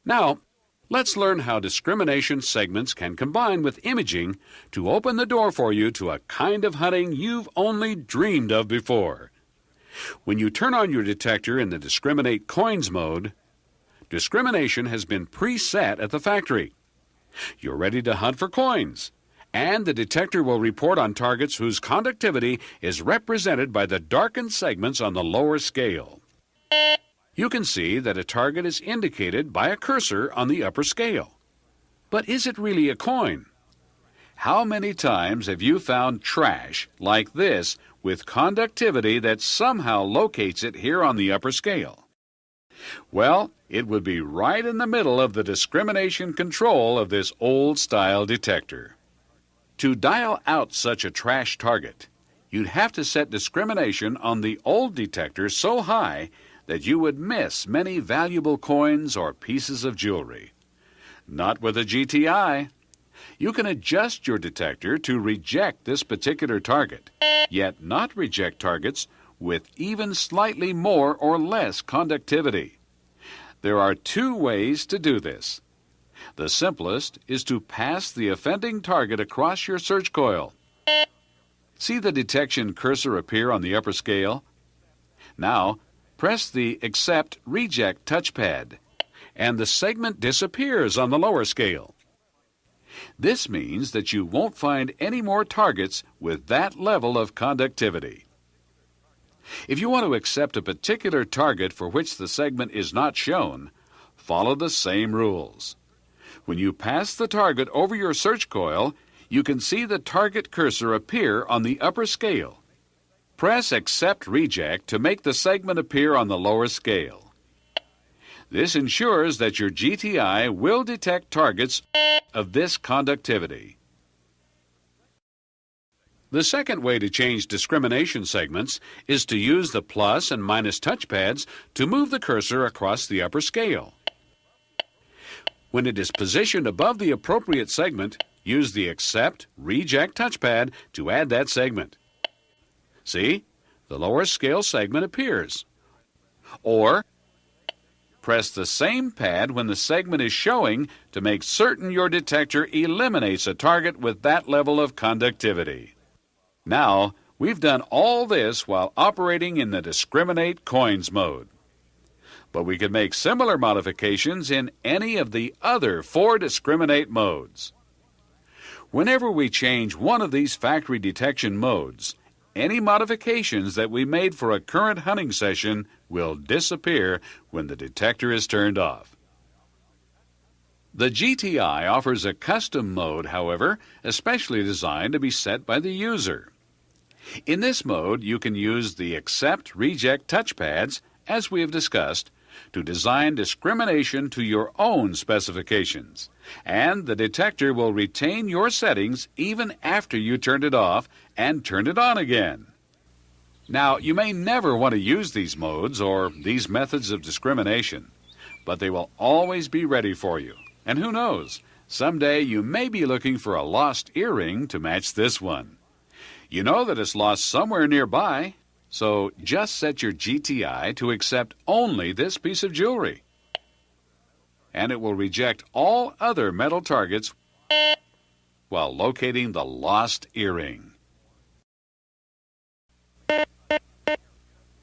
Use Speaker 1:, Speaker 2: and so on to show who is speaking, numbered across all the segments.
Speaker 1: Now, let's learn how discrimination segments can combine with imaging to open the door for you to a kind of hunting you've only dreamed of before. When you turn on your detector in the Discriminate Coins mode, discrimination has been preset at the factory. You're ready to hunt for coins, and the detector will report on targets whose conductivity is represented by the darkened segments on the lower scale. You can see that a target is indicated by a cursor on the upper scale. But is it really a coin? How many times have you found trash like this with conductivity that somehow locates it here on the upper scale? Well, it would be right in the middle of the discrimination control of this old-style detector. To dial out such a trash target, you'd have to set discrimination on the old detector so high that you would miss many valuable coins or pieces of jewelry. Not with a GTI. You can adjust your detector to reject this particular target, yet not reject targets with even slightly more or less conductivity. There are two ways to do this. The simplest is to pass the offending target across your search coil. See the detection cursor appear on the upper scale? Now, press the Accept Reject touchpad, and the segment disappears on the lower scale. This means that you won't find any more targets with that level of conductivity. If you want to accept a particular target for which the segment is not shown, follow the same rules. When you pass the target over your search coil, you can see the target cursor appear on the upper scale. Press Accept Reject to make the segment appear on the lower scale. This ensures that your GTI will detect targets of this conductivity. The second way to change discrimination segments is to use the plus and minus touchpads to move the cursor across the upper scale. When it is positioned above the appropriate segment, use the Accept Reject touchpad to add that segment. See? The lower scale segment appears. Or, press the same pad when the segment is showing to make certain your detector eliminates a target with that level of conductivity. Now, we've done all this while operating in the Discriminate Coins mode. But we can make similar modifications in any of the other 4 Discriminate modes. Whenever we change one of these factory detection modes, any modifications that we made for a current hunting session will disappear when the detector is turned off. The GTI offers a custom mode, however, especially designed to be set by the user. In this mode, you can use the Accept Reject touchpads, as we have discussed, to design discrimination to your own specifications, and the detector will retain your settings even after you turned it off and turned it on again. Now, you may never want to use these modes or these methods of discrimination, but they will always be ready for you. And who knows, someday you may be looking for a lost earring to match this one. You know that it's lost somewhere nearby, so just set your GTI to accept only this piece of jewelry. And it will reject all other metal targets while locating the lost earring.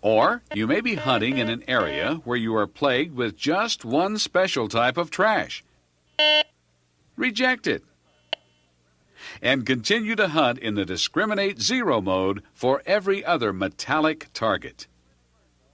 Speaker 1: Or you may be hunting in an area where you are plagued with just one special type of trash. Reject it. And continue to hunt in the Discriminate Zero mode for every other metallic target.